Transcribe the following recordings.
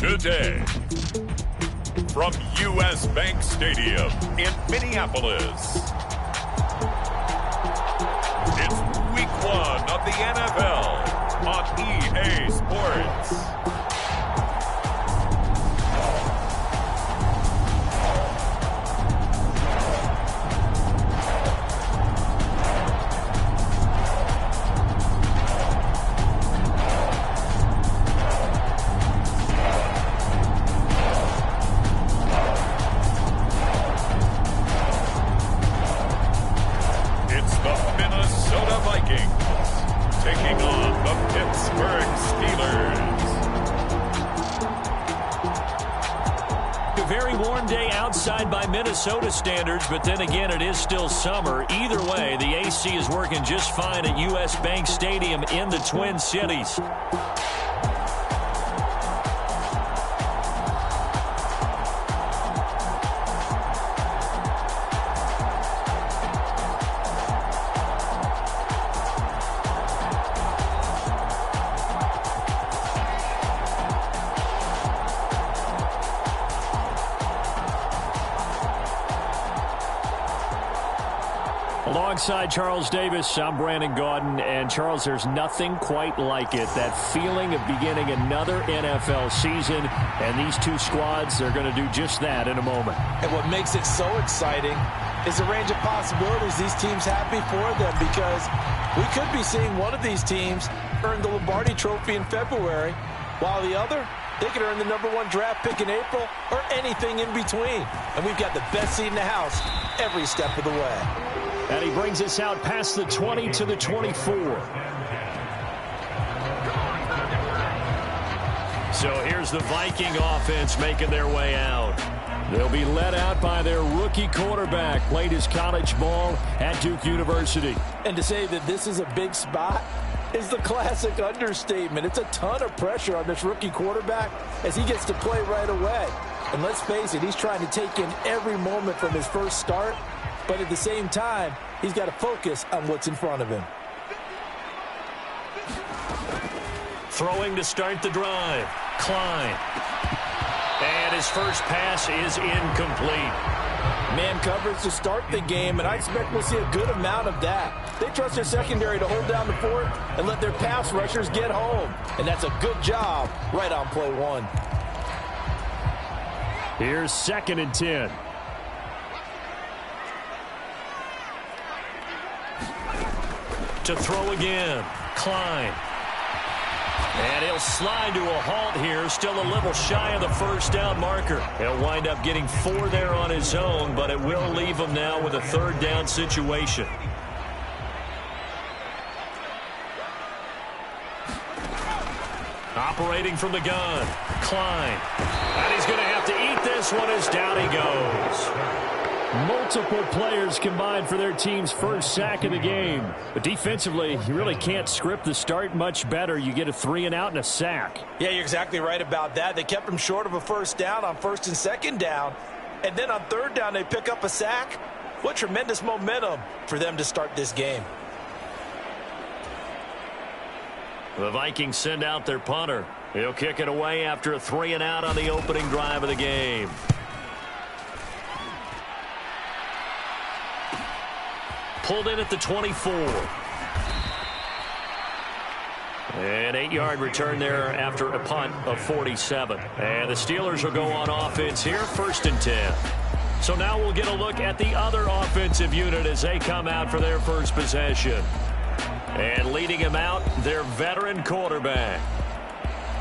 Today, from U.S. Bank Stadium in Minneapolis, it's Week 1 of the NFL on EA Sports. Vikings taking on the Pittsburgh Steelers. A very warm day outside by Minnesota standards, but then again, it is still summer. Either way, the AC is working just fine at U.S. Bank Stadium in the Twin Cities. Alongside Charles Davis, I'm Brandon Gaudin. And Charles, there's nothing quite like it. That feeling of beginning another NFL season. And these two squads are going to do just that in a moment. And what makes it so exciting is the range of possibilities these teams have before them, because we could be seeing one of these teams earn the Lombardi Trophy in February, while the other, they could earn the #1 draft pick in April or anything in between. And we've got the best seat in the house every step of the way. And he brings us out past the 20 to the 24. So here's the Viking offense making their way out. They'll be led out by their rookie quarterback. Played his college ball at Duke University. And to say that this is a big spot is the classic understatement. It's a ton of pressure on this rookie quarterback as he gets to play right away. And let's face it, he's trying to take in every moment from his first start. But at the same time, he's got to focus on what's in front of him. Throwing to start the drive. Klein. And his first pass is incomplete. Man coverage to start the game, and I expect we'll see a good amount of that. They trust their secondary to hold down the fort and let their pass rushers get home. And that's a good job right on play one. Here's 2nd and 10. To throw again. Klein. And he'll slide to a halt here. Still a little shy of the first down marker. He'll wind up getting 4 there on his own, but it will leave him now with a 3rd down situation. Operating from the gun. Klein. And he's going to have to eat this one as down he goes. Multiple players combined for their team's first sack of the game. But defensively, you really can't script the start much better. You get a 3-and-out and a sack. Yeah, you're exactly right about that. They kept him short of a first down on 1st and 2nd down. And then on 3rd down, they pick up a sack. What tremendous momentum for them to start this game. The Vikings send out their punter. He'll kick it away after a 3-and-out on the opening drive of the game. Pulled in at the 24. An 8-yard return there after a punt of 47. And the Steelers will go on offense here, 1st and 10. So now we'll get a look at the other offensive unit as they come out for their first possession. And leading him out, their veteran quarterback.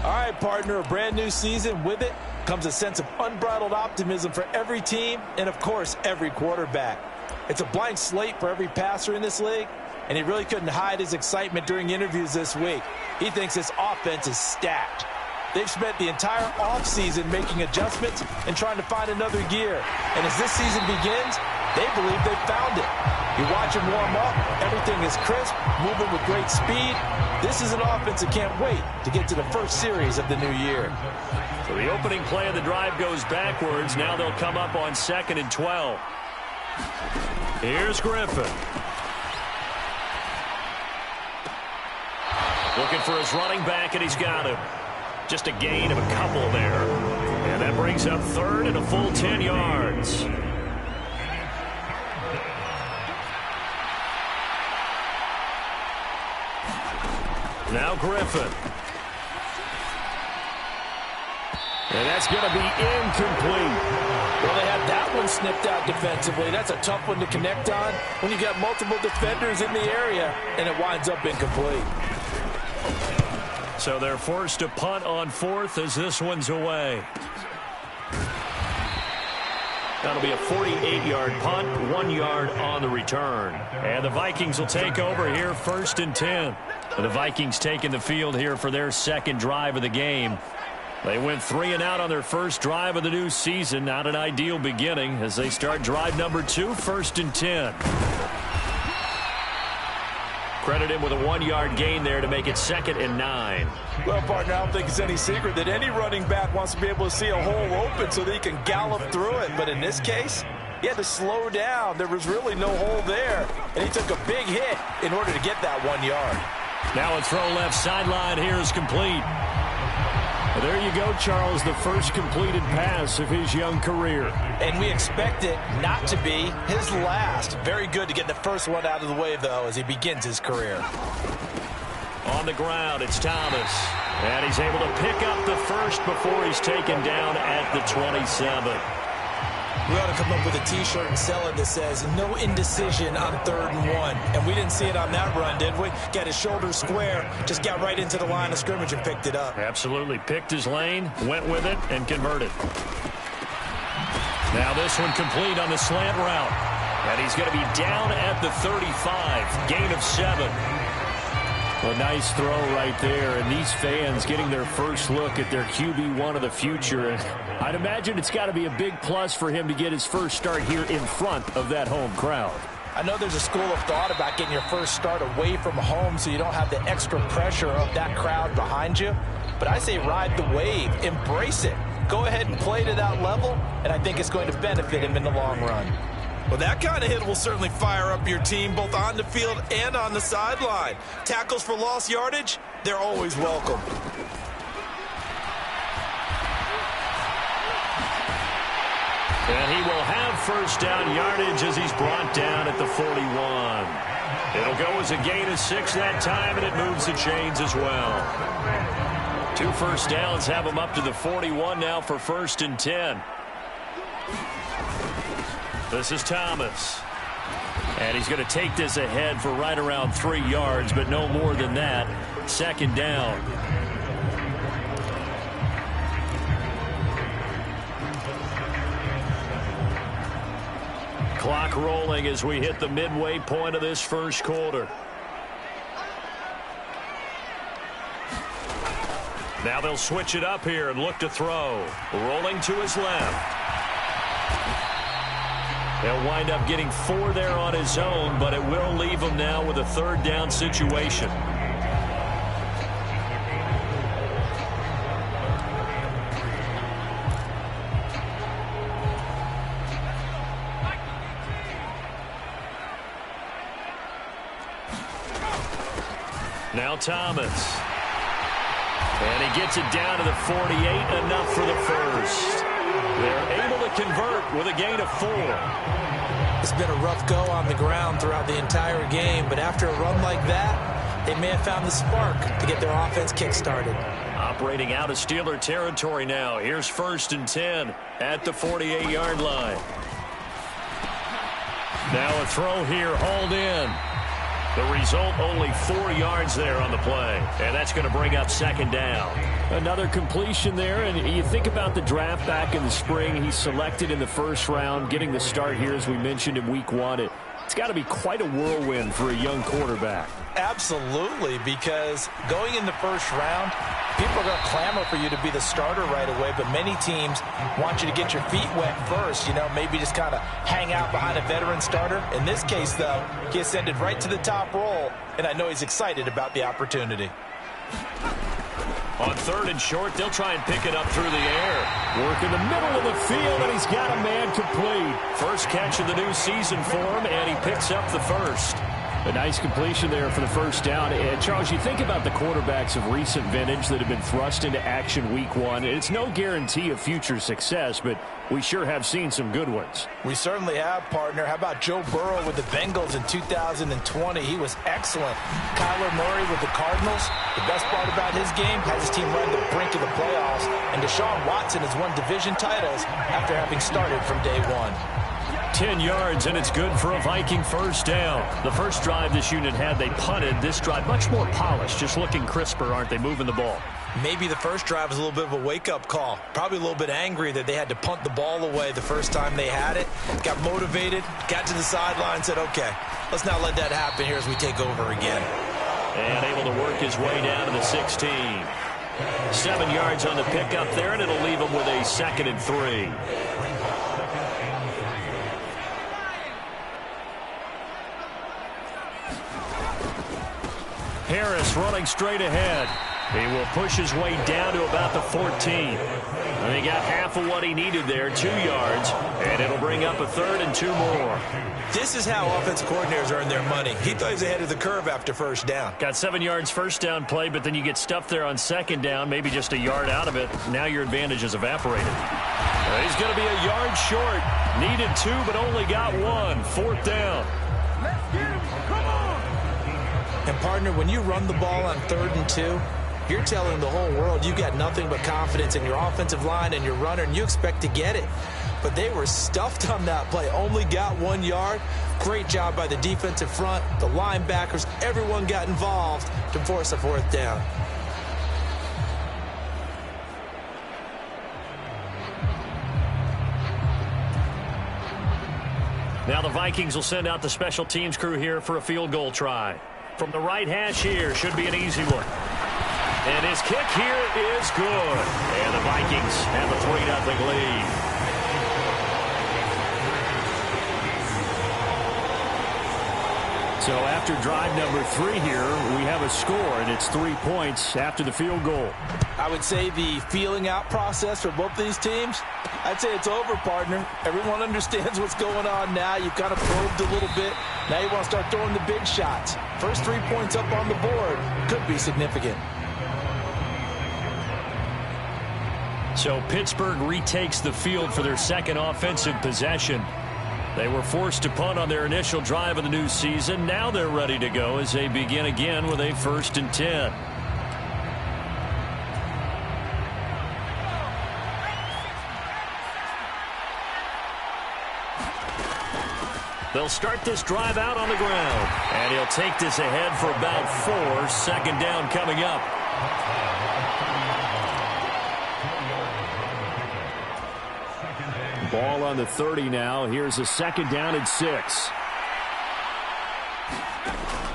All right, partner, a brand new season. With it comes a sense of unbridled optimism for every team and, of course, every quarterback. It's a blank slate for every passer in this league, and he really couldn't hide his excitement during interviews this week. He thinks this offense is stacked. They've spent the entire offseason making adjustments and trying to find another gear. And as this season begins, they believe they've found it. You watch him warm up, everything is crisp, moving with great speed. This is an offense that can't wait to get to the first series of the new year. So the opening play of the drive goes backwards. Now they'll come up on 2nd and 12. Here's Griffin. Looking for his running back, and he's got him. Just a gain of a couple there. brings up third and a full 10 yards. Now Griffin. And that's going to be incomplete. Well, they had that one snipped out defensively. That's a tough one to connect on when you got multiple defenders in the area, and it winds up incomplete. So they're forced to punt on fourth as this one's away. That'll be a 48-yard punt, 1 yard on the return. And the Vikings will take over here, 1st and 10. The Vikings taking the field here for their second drive of the game. They went 3 and out on their first drive of the new season. Not an ideal beginning as they start drive number 2, 1st and 10. Credit him with a 1 yard gain there to make it 2nd and 9. Well, partner, I don't think it's any secret that any running back wants to be able to see a hole open so that he can gallop through it. But in this case, he had to slow down. There was really no hole there, and he took a big hit in order to get that 1 yard. Now a throw left sideline here is complete. Well, there you go, Charles, the first completed pass of his young career. And we expect it not to be his last. Very good to get the first one out of the way, though, as he begins his career. On the ground, it's Thomas. And he's able to pick up the first before he's taken down at the 27. We ought to come up with a T-shirt and sell it that says, no indecision on 3rd and 1. And we didn't see it on that run, did we? Got his shoulders square, just got right into the line of scrimmage and picked it up. Absolutely. Picked his lane, went with it, and converted. Now this one complete on the slant route. And he's going to be down at the 35. Gain of 7. A nice throw right there, and these fans getting their first look at their QB1 of the future. And I'd imagine it's got to be a big plus for him to get his first start here in front of that home crowd. I know there's a school of thought about getting your first start away from home so you don't have the extra pressure of that crowd behind you. But I say ride the wave, embrace it. Go ahead and play to that level, and I think it's going to benefit him in the long run. Well, that kind of hit will certainly fire up your team both on the field and on the sideline. Tackles for lost yardage, they're always welcome. And he will have first down yardage as he's brought down at the 41. It'll go as a gain of 6 that time, and it moves the chains as well. 2 first downs have him up to the 41 now for 1st and 10. This is Thomas. And he's going to take this ahead for right around 3 yards, but no more than that. 2nd down. Clock rolling as we hit the midway point of this first quarter. Now they'll switch it up here and look to throw. Rolling to his left. They'll wind up getting 4 there on his own, but it will leave him now with a 3rd down situation. Now Thomas. And he gets it down to the 48, enough for the first. They're able to convert with a gain of 4. It's been a rough go on the ground throughout the entire game, but after a run like that, they may have found the spark to get their offense kick-started. Operating out of Steeler territory now. Here's 1st and 10 at the 48-yard line. Now a throw here, hauled in. The result, only 4 yards there on the play. And that's going to bring up 2nd down. Another completion there, and you think about the draft back in the spring. He's selected in the 1st round, getting the start here, as we mentioned, in week 1. It's got to be quite a whirlwind for a young quarterback. Absolutely, because going in the 1st round, people are going to clamor for you to be the starter right away, but many teams want you to get your feet wet first, maybe just kind of hang out behind a veteran starter. In this case, though, he ascended right to the top roll, and I know he's excited about the opportunity. On 3rd and short, they'll try and pick it up through the air. Work in the middle of the field, and he's got a man complete. First catch of the new season for him, and he picks up the first. A nice completion there for the first down. And Charles, you think about the quarterbacks of recent vintage that have been thrust into action week one. It's no guarantee of future success, but we sure have seen some good ones. We certainly have, partner. How about Joe Burrow with the Bengals in 2020? He was excellent. Kyler Murray with the Cardinals. The best part about his game has his team right at the brink of the playoffs. And Deshaun Watson has won division titles after having started from day one. 10 yards, and it's good for a Viking first down. The first drive this unit had, they punted. This drive, much more polished, just looking crisper, aren't they, moving the ball? Maybe the first drive was a little bit of a wake-up call. Probably a little bit angry that they had to punt the ball away the first time they had it. Got motivated, got to the sideline, said, okay, let's not let that happen here as we take over again. And able to work his way down to the 16. 7 yards on the pickup there, and it'll leave him with a 2nd and 3. Harris running straight ahead. He will push his way down to about the 14. And he got half of what he needed there, 2 yards, and it'll bring up a 3rd and 2 more. This is how offensive coordinators earn their money. He thought he was ahead of the curve after first down. Got 7 yards first down play, but then you get stuffed there on second down, maybe just a yard out of it. Now your advantage is evaporated. He's going to be a yard short. Needed 2, but only got 1. 4th down. Let's get him. Come on. And, partner, when you run the ball on 3rd and 2, you're telling the whole world you've got nothing but confidence in your offensive line and your runner, and you expect to get it. But they were stuffed on that play. Only got 1 yard. Great job by the defensive front, the linebackers. Everyone got involved to force a 4th down. Now the Vikings will send out the special teams crew here for a field goal try. From the right hash here, should be an easy one. And his kick here is good. And the Vikings have a 3-0 lead. So after drive number 3 here, we have a score, and it's 3 points after the field goal. I would say the feeling out process for both these teams, I'd say it's over, partner. Everyone understands what's going on now. You've kind of probed a little bit. Now you want to start throwing the big shots. First 3 points up on the board could be significant. So Pittsburgh retakes the field for their second offensive possession. They were forced to punt on their initial drive of the new season. Now they're ready to go as they begin again with a 1st and 10. They'll start this drive out on the ground. And he'll take this ahead for about 4. Second down coming up. Ball on the 30 now. Here's a 2nd down and 6.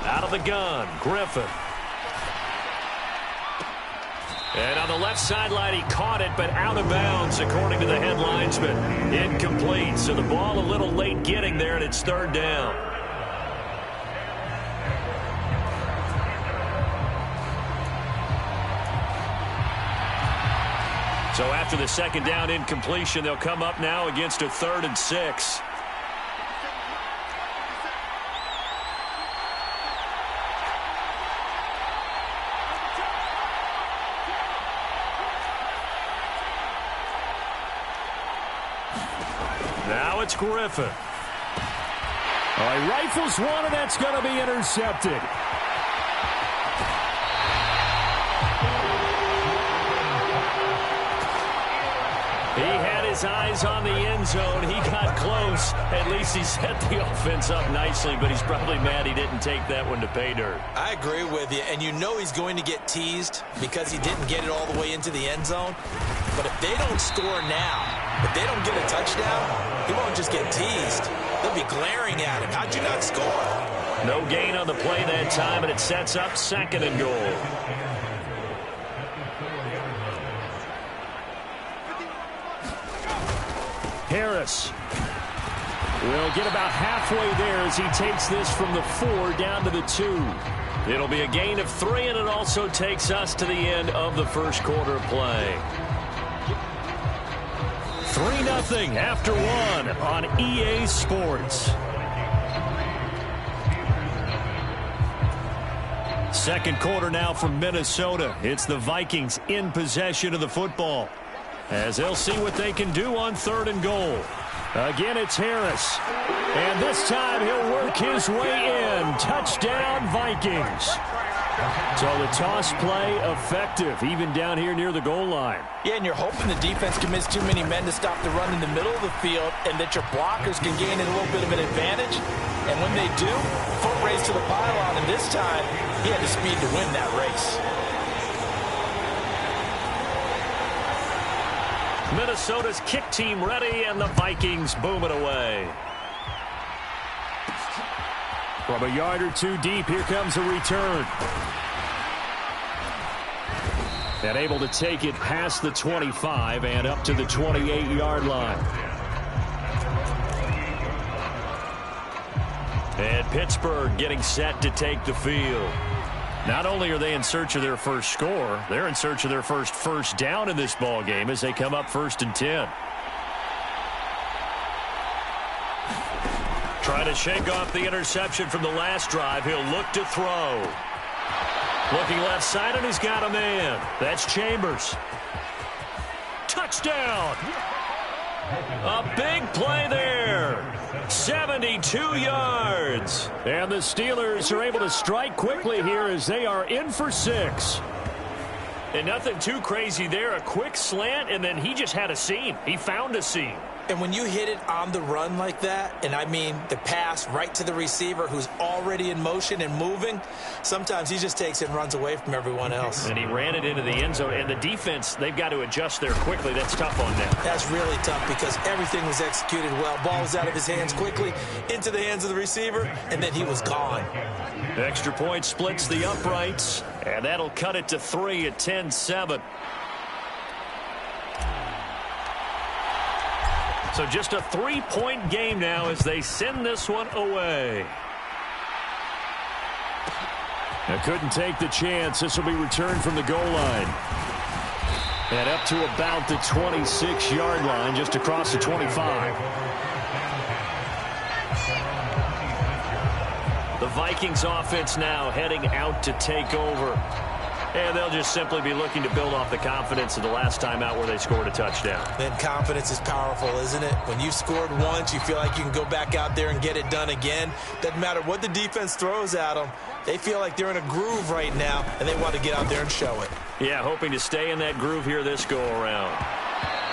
Out of the gun, Griffin. And on the left sideline, he caught it, but out of bounds, according to the head linesman. Incomplete, so the ball a little late getting there, and it's 3rd down. So after the 2nd down incompletion, they'll come up now against a 3rd and 6. Now it's Griffin. He rifles one, and that's going to be intercepted. He had his eyes on the end zone. He got close. At least he set the offense up nicely, but he's probably mad he didn't take that one to pay dirt. I agree with you, and you know he's going to get teased because he didn't get it all the way into the end zone. But if they don't score now, if they don't get a touchdown, he won't just get teased. They'll be glaring at him. How'd you not score? No gain on the play that time, and it sets up 2nd and goal. Harris will get about halfway there as he takes this from the 4 down to the 2. It'll be a gain of 3, and it also takes us to the end of the first quarter play. 3-0 after 1 on EA Sports. Second quarter now from Minnesota. It's the Vikings in possession of the football, as they'll see what they can do on 3rd and goal. Again, it's Harris. And this time he'll work his way in. Touchdown, Vikings. So the toss play effective, even down here near the goal line. Yeah, and you're hoping the defense commits too many men to stop the run in the middle of the field and that your blockers can gain a little bit of an advantage. And when they do, foot race to the pylon, and this time he had the speed to win that race. Minnesota's kick team ready, and the Vikings boom it away. From a yard or two deep, here comes a return. And able to take it past the 25 and up to the 28-yard line. And Pittsburgh getting set to take the field. Not only are they in search of their first score, they're in search of their first down in this ball game as they come up 1st and 10. Trying to shake off the interception from the last drive. He'll look to throw. Looking left side, and he's got a man. That's Chambers. Touchdown! A big play there. 72 yards. And the Steelers are able to strike quickly here as they are in for 6. And nothing too crazy there. A quick slant, and then he just had a seam. He found a seam. And when you hit it on the run like that, and I mean the pass right to the receiver who's already in motion and moving, sometimes he just takes it and runs away from everyone else. And he ran it into the end zone. And the defense, they've got to adjust there quickly. That's tough on them. That's really tough because everything was executed well. Ball was out of his hands quickly, into the hands of the receiver, and then he was gone. Extra point splits the uprights, and that'll cut it to 3 at 10-7. So just a 3-point game now as they send this one away. Now couldn't take the chance. This will be returned from the goal line. And up to about the 26-yard line, just across the 25. The Vikings offense now heading out to take over. And they'll just simply be looking to build off the confidence of the last time out where they scored a touchdown. Then confidence is powerful, isn't it? When you've scored once, you feel like you can go back out there and get it done again. Doesn't matter what the defense throws at them. They feel like they're in a groove right now, and they want to get out there and show it. Yeah, hoping to stay in that groove here this go-around.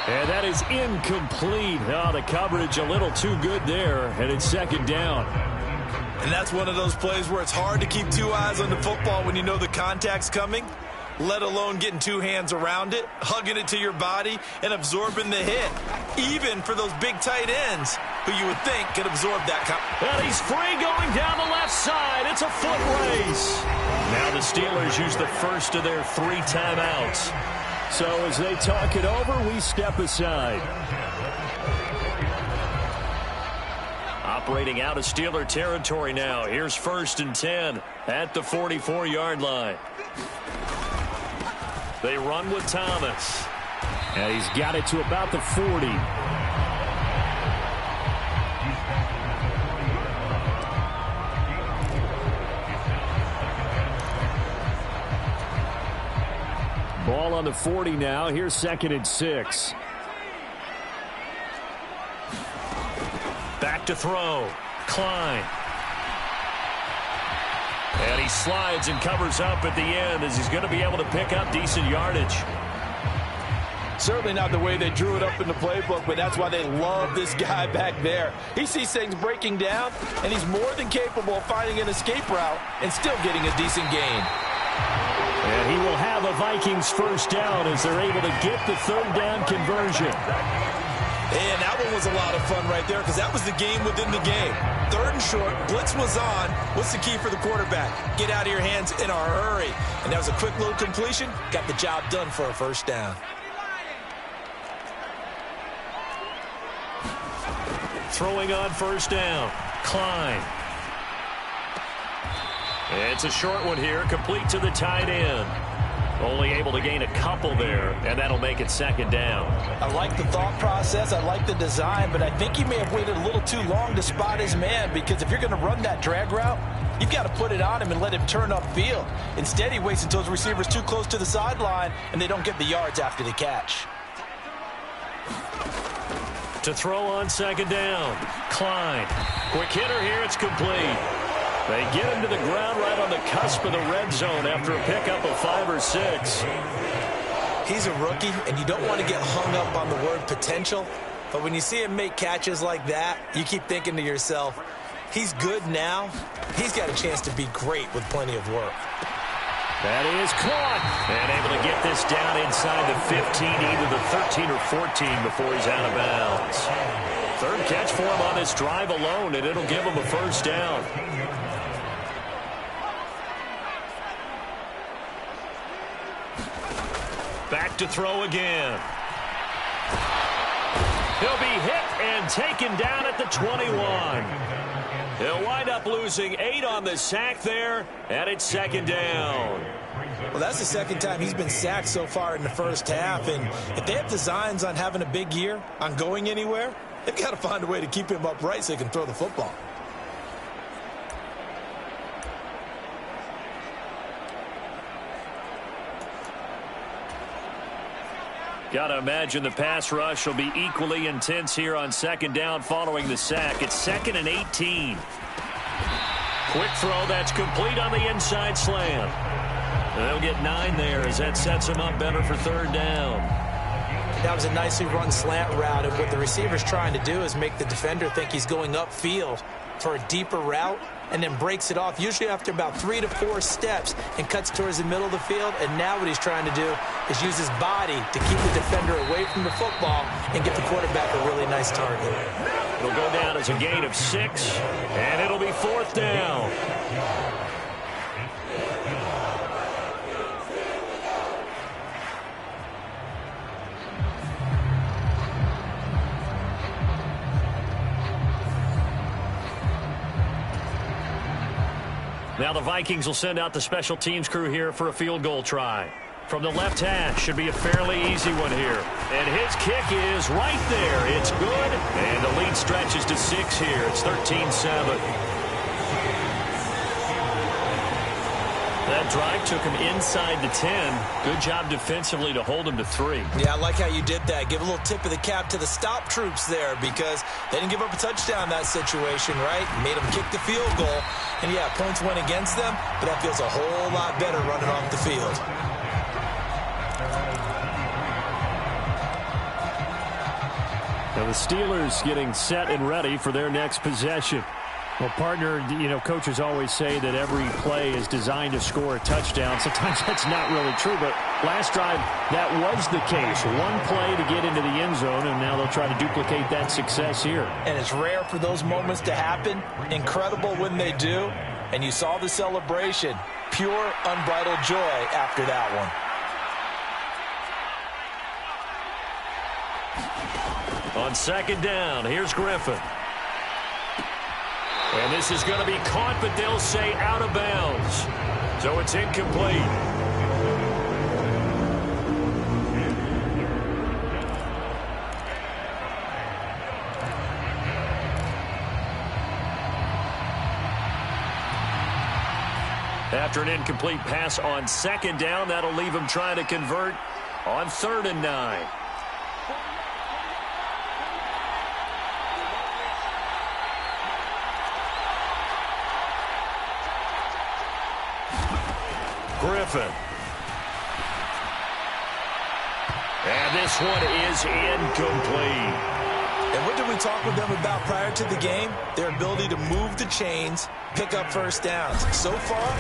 And that is incomplete. Oh, the coverage a little too good there, and it's 2nd down. And that's one of those plays where it's hard to keep 2 eyes on the football when you know the contact's coming, let alone getting 2 hands around it, hugging it to your body, and absorbing the hit, even for those big tight ends who you would think could absorb that. And he's free going down the left side. It's a foot race. Now the Steelers use the first of their 3 timeouts. So as they talk it over, we step aside. Operating out of Steeler territory now. Here's 1st and 10 at the 44-yard line. They run with Thomas. And he's got it to about the 40. Ball on the 40 now. Here's 2nd and 6. Back to throw. Klein. And he slides and covers up at the end as he's going to be able to pick up decent yardage. Certainly not the way they drew it up in the playbook, but that's why they love this guy back there. He sees things breaking down, and he's more than capable of finding an escape route and still getting a decent gain. And he will have a Vikings first down as they're able to get the 3rd down conversion. And that one was a lot of fun right there because that was the game within the game. 3rd and short, blitz was on. What's the key for the quarterback? Get out of your hands in a hurry. And that was a quick little completion. Got the job done for a first down. Throwing on 1st down. Klein. It's a short one here, complete to the tight end. Only able to gain a couple there, and that'll make it second down. I like the thought process. I like the design, but I think he may have waited a little too long to spot his man, because if you're going to run that drag route, you've got to put it on him and let him turn upfield. Instead, he waits until his receiver's too close to the sideline, and they don't get the yards after the catch. To throw on second down, Klein. Quick hitter here, it's complete. They get him to the ground right on the cusp of the red zone after a pickup of 5 or 6. He's a rookie, and you don't want to get hung up on the word potential, but when you see him make catches like that, you keep thinking to yourself, he's good now. He's got a chance to be great with plenty of work. That is caught. And able to get this down inside the 15, either the 13 or 14 before he's out of bounds. Third catch for him on this drive alone, and it'll give him a first down. Back to throw again. He'll be hit and taken down at the 21. He'll wind up losing 8 on the sack there, and it's second down. Well, that's the second time he's been sacked so far in the first half, and if they have designs on having a big year, on going anywhere, they've got to find a way to keep him upright so he can throw the football. Got to imagine the pass rush will be equally intense here on second down following the sack. It's 2nd and 18. Quick throw, that's complete on the inside slant. They'll get 9 there as that sets him up better for third down. That was a nicely run slant route, and what the receiver's trying to do is make the defender think he's going upfield for a deeper route, and then breaks it off, usually after about 3 to 4 steps, and cuts towards the middle of the field. And now what he's trying to do is use his body to keep the defender away from the football and get the quarterback a really nice target. It'll go down as a gain of 6, and it'll be fourth down. Now the Vikings will send out the special teams crew here for a field goal try. From the left hash, should be a fairly easy one here. And his kick is right there. It's good. And the lead stretches to 6 here. It's 13-7. That drive took him inside the 10. Good job defensively to hold him to 3. Yeah, I like how you did that. Give a little tip of the cap to the stop troops there, because they didn't give up a touchdown in that situation, right? Made them kick the field goal. And, yeah, points went against them, but that feels a whole lot better running off the field. Now the Steelers getting set and ready for their next possession. Well, partner, you know, coaches always say that every play is designed to score a touchdown. Sometimes that's not really true, but last drive, that was the case. One play to get into the end zone, and now they'll try to duplicate that success here. And it's rare for those moments to happen. Incredible when they do. And you saw the celebration. Pure, unbridled joy after that one. On second down, here's Griffin. And this is going to be caught, but they'll say out of bounds. So it's incomplete. After an incomplete pass on second down, that'll leave him trying to convert on 3rd and 9. Griffin. And this one is incomplete. And what did we talk with them about prior to the game? Their ability to move the chains, pick up first downs. So far,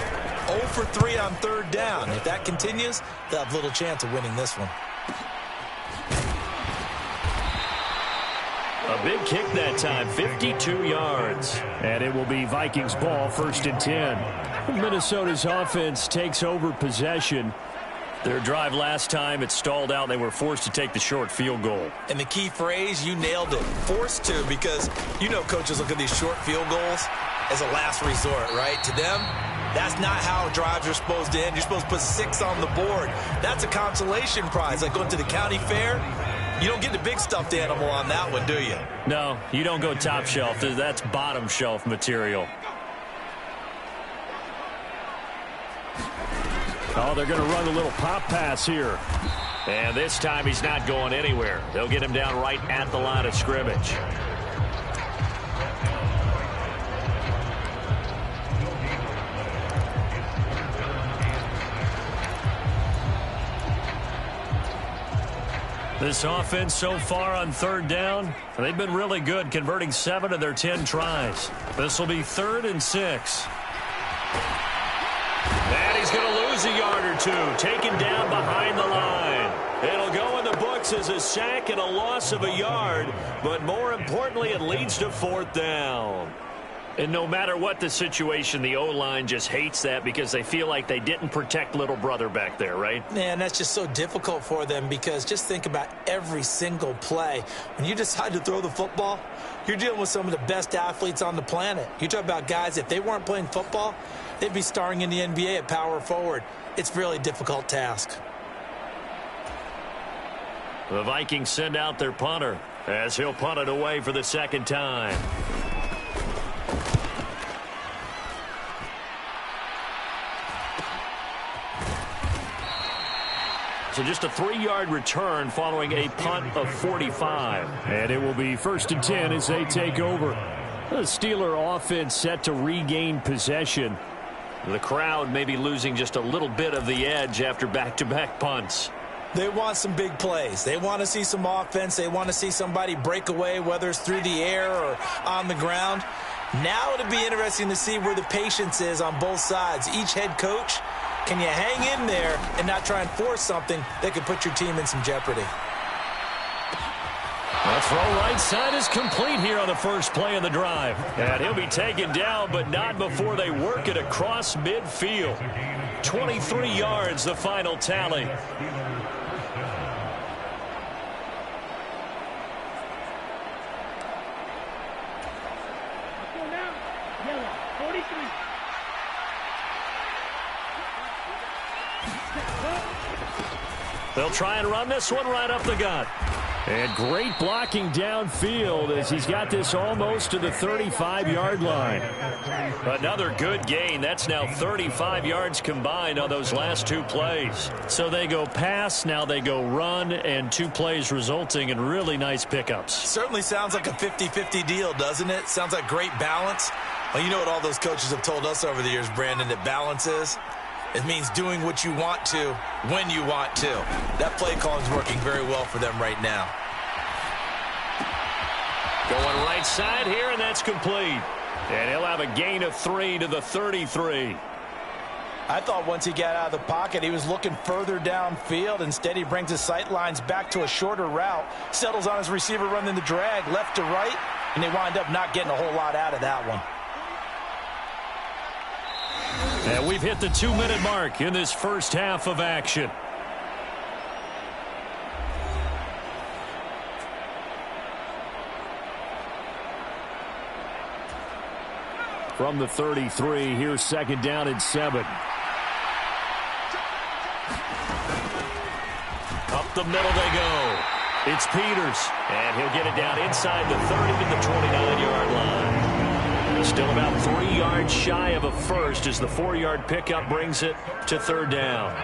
0 for 3 on 3rd down. If that continues, they'll have little chance of winning this one. A big kick that time, 52 yards. And it will be Vikings ball, 1st and 10. Minnesota's offense takes over possession. Their drive last time, it stalled out. They were forced to take the short field goal. And the key phrase, you nailed it, forced to, because you know coaches look at these short field goals as a last resort, right? To them, That's not how drives are supposed to end. You're supposed to put 6 on the board. That's a consolation prize, like going to the county fair. You don't get the big stuffed animal on that one, do you? No, you don't go top shelf. That's bottom shelf material. Oh, they're going to run a little pop pass here. And this time he's not going anywhere. They'll get him down right at the line of scrimmage. This offense so far on third down, they've been really good, converting 7 of their 10 tries. This will be 3rd and 6. And he's going to lose a yard or 2, taken down behind the line. It'll go in the books as a sack and a loss of a yard, but more importantly, it leads to 4th down. And no matter what the situation, the O-line just hates that because they feel like they didn't protect little brother back there, right? Man, that's just so difficult for them because just think about every single play. When you decide to throw the football, you're dealing with some of the best athletes on the planet. You talk about guys, if they weren't playing football, they'd be starring in the NBA at power forward. It's a really difficult task. The Vikings send out their punter as he'll punt it away for the 2nd time. So just a 3-yard return following a punt of 45. And it will be 1st and 10 as they take over. The Steeler offense set to regain possession. The crowd may be losing just a little bit of the edge after back-to-back punts. They want some big plays. They want to see some offense. They want to see somebody break away, whether it's through the air or on the ground. Now it'll be interesting to see where the patience is on both sides. Each head coach, can you hang in there and not try and force something that could put your team in some jeopardy? The throw right side is complete here on the first play of the drive. And he'll be taken down, but not before they work it across midfield. 23 yards, the final tally. They'll try and run this one right up the gut. And great blocking downfield as he's got this almost to the 35-yard line. Another good gain. That's now 35 yards combined on those last 2 plays. So they go pass, now they go run, and 2 plays resulting in really nice pickups. Certainly sounds like a 50-50 deal, doesn't it? Sounds like great balance. Well, you know what all those coaches have told us over the years, Brandon, that balance is? It means doing what you want to when you want to. That play calling is working very well for them right now. Going right side here, and that's complete. And he'll have a gain of 3 to the 33. I thought once he got out of the pocket, he was looking further downfield. Instead, he brings his sight lines back to a shorter route, settles on his receiver running the drag left to right, and they wind up not getting a whole lot out of that one. And we've hit the 2-minute mark in this first half of action. From the 33, here's 2nd down and 7. Up the middle they go. It's Peters, and he'll get it down inside the 30 to the 29-yard line. Still about 3 yards shy of a first as the 4-yard pickup brings it to 3rd down.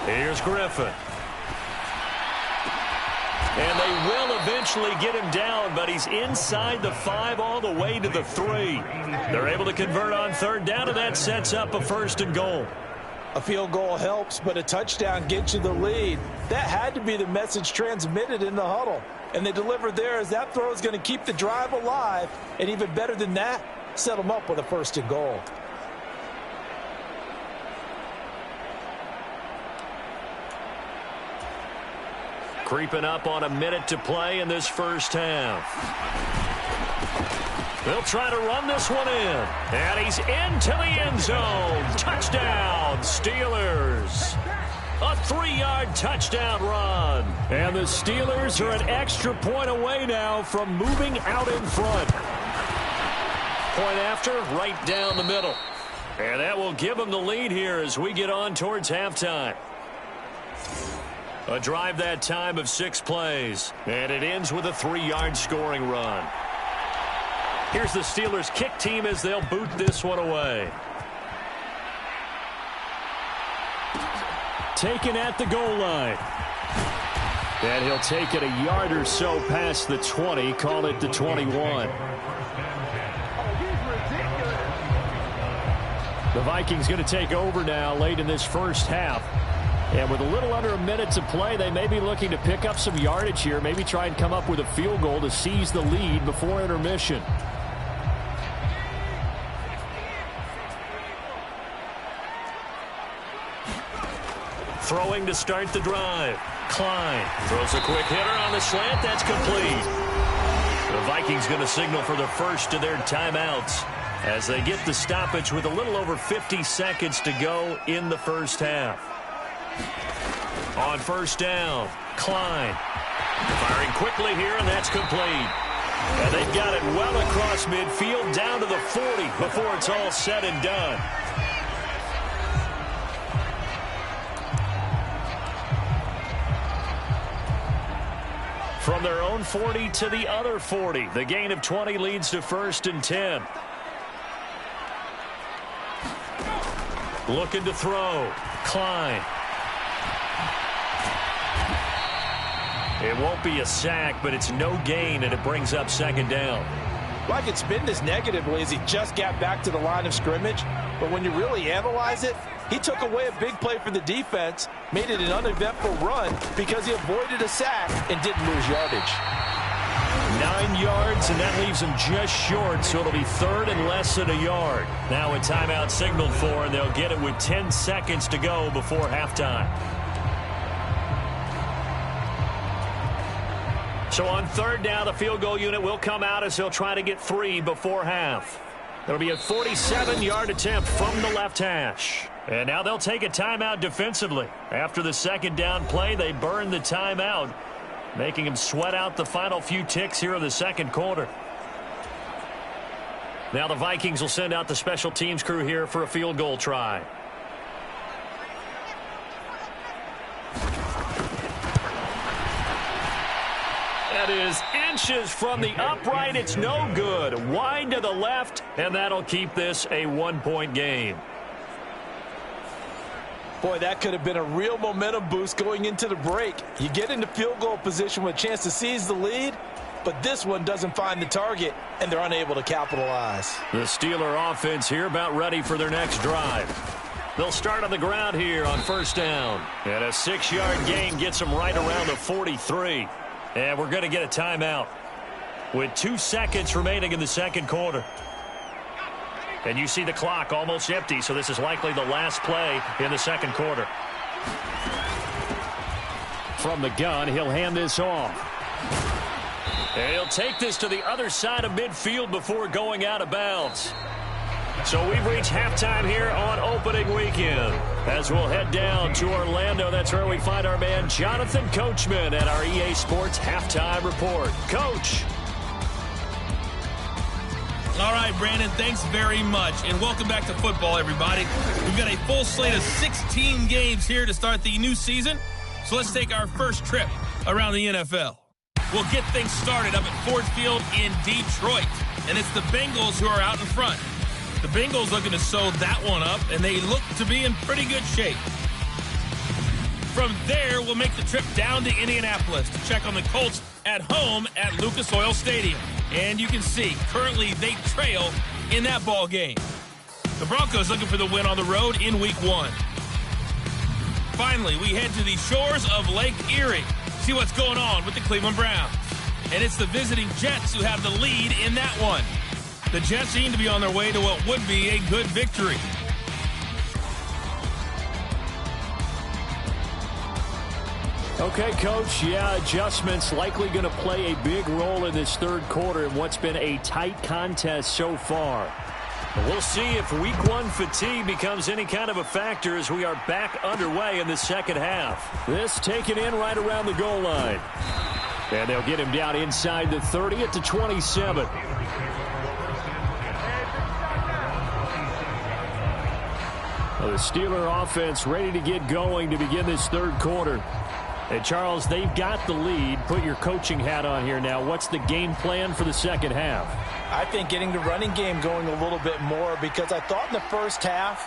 Here's Griffin. And they will eventually get him down, but he's inside the 5 all the way to the 3. They're able to convert on 3rd down, and that sets up a 1st and goal. A field goal helps, but a touchdown gets you the lead. That had to be the message transmitted in the huddle. And they delivered there as that throw is going to keep the drive alive. And even better than that, set them up with a 1st and goal. Creeping up on a minute to play in this first half. They'll try to run this one in. And he's into the end zone. Touchdown, Steelers. A 3-yard touchdown run. And the Steelers are an extra point away now from moving out in front. Point after, right down the middle. And that will give them the lead here as we get on towards halftime. A drive that time of 6 plays. And it ends with a 3-yard scoring run. Here's the Steelers kick team as they'll boot this one away. Taken at the goal line. And he'll take it a yard or so past the 20, call it the 21. The Vikings going to take over now late in this first half. And with a little under a minute to play, they may be looking to pick up some yardage here, maybe try and come up with a field goal to seize the lead before intermission. Throwing to start the drive. Klein throws a quick hitter on the slant. That's complete. The Vikings going to signal for the first of their timeouts as they get the stoppage with a little over 50 seconds to go in the first half. On first down, Klein firing quickly here, and that's complete. And they've got it well across midfield down to the 40 before it's all said and done. From their own 40 to the other 40. The gain of 20 leads to 1st and 10. Looking to throw. Klein. It won't be a sack, but it's no gain, and it brings up 2nd down. Well, I could spin this negatively as he just got back to the line of scrimmage. But when you really analyze it, he took away a big play for the defense, made it an uneventful run because he avoided a sack and didn't lose yardage. 9 yards, and that leaves him just short, so it'll be 3rd and less than a yard. Now a timeout signaled for, and they'll get it with 10 seconds to go before halftime. So on 3rd down, the field goal unit will come out as they'll try to get 3 before half. It'll be a 47-yard attempt from the left hash. And now they'll take a timeout defensively. After the 2nd down play, they burn the timeout, making them sweat out the final few ticks here of the 2nd quarter. Now the Vikings will send out the special teams crew here for a field goal try. That is inches from the upright. It's no good. Wide to the left, and that'll keep this a 1-point game. Boy, that could have been a real momentum boost going into the break. You get into field goal position with a chance to seize the lead, but this one doesn't find the target, and they're unable to capitalize. The Steeler offense here about ready for their next drive. They'll start on the ground here on 1st down. And a 6-yard gain gets them right around the 43. And we're going to get a timeout with 2 seconds remaining in the 2nd quarter. And you see the clock almost empty, so this is likely the last play in the 2nd quarter. From the gun, he'll hand this off. And he'll take this to the other side of midfield before going out of bounds. So we've reached halftime here on opening weekend. As we'll head down to Orlando, that's where we find our man Jonathan Coachman at our EA Sports Halftime Report. Coach. All right, Brandon, thanks very much. And welcome back to football, everybody. We've got a full slate of 16 games here to start the new season. So let's take our first trip around the NFL. We'll get things started up at Ford Field in Detroit. And it's the Bengals who are out in front. The Bengals looking to sew that one up, and they look to be in pretty good shape. From there, we'll make the trip down to Indianapolis to check on the Colts at home at Lucas Oil Stadium. And you can see, currently they trail in that ball game. The Broncos looking for the win on the road in Week 1. Finally, we head to the shores of Lake Erie. See what's going on with the Cleveland Browns. And it's the visiting Jets who have the lead in that one. The Jets seem to be on their way to what would be a good victory. Okay, Coach, yeah, adjustments likely going to play a big role in this third quarter in what's been a tight contest so far. We'll see if week one fatigue becomes any kind of a factor as we are back underway in the second half. This taken in right around the goal line. And they'll get him down inside the 30 at the 27. Well, the Steeler offense ready to get going to begin this third quarter. And, Charles, they've got the lead. Put your coaching hat on here now. What's the game plan for the second half? I think getting the running game going a little bit more, because I thought in the first half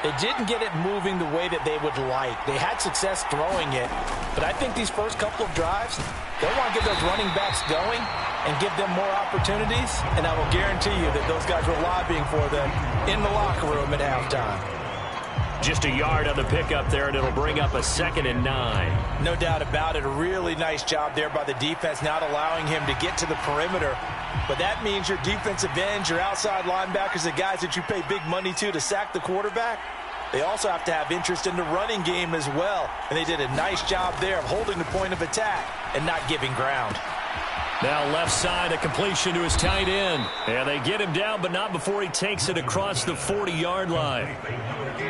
they didn't get it moving the way that they would like. They had success throwing it, but I think these first couple of drives, they want to get those running backs going and give them more opportunities, and I will guarantee you that those guys were lobbying for them in the locker room at halftime. Just a yard on the pickup there, and it'll bring up a 2nd and 9. No doubt about it. A really nice job there by the defense, not allowing him to get to the perimeter. But that means your defensive ends, your outside linebackers, the guys that you pay big money to sack the quarterback, they also have to have interest in the running game as well. And they did a nice job there of holding the point of attack and not giving ground. Now left side, a completion to his tight end. And they get him down, but not before he takes it across the 40-yard line.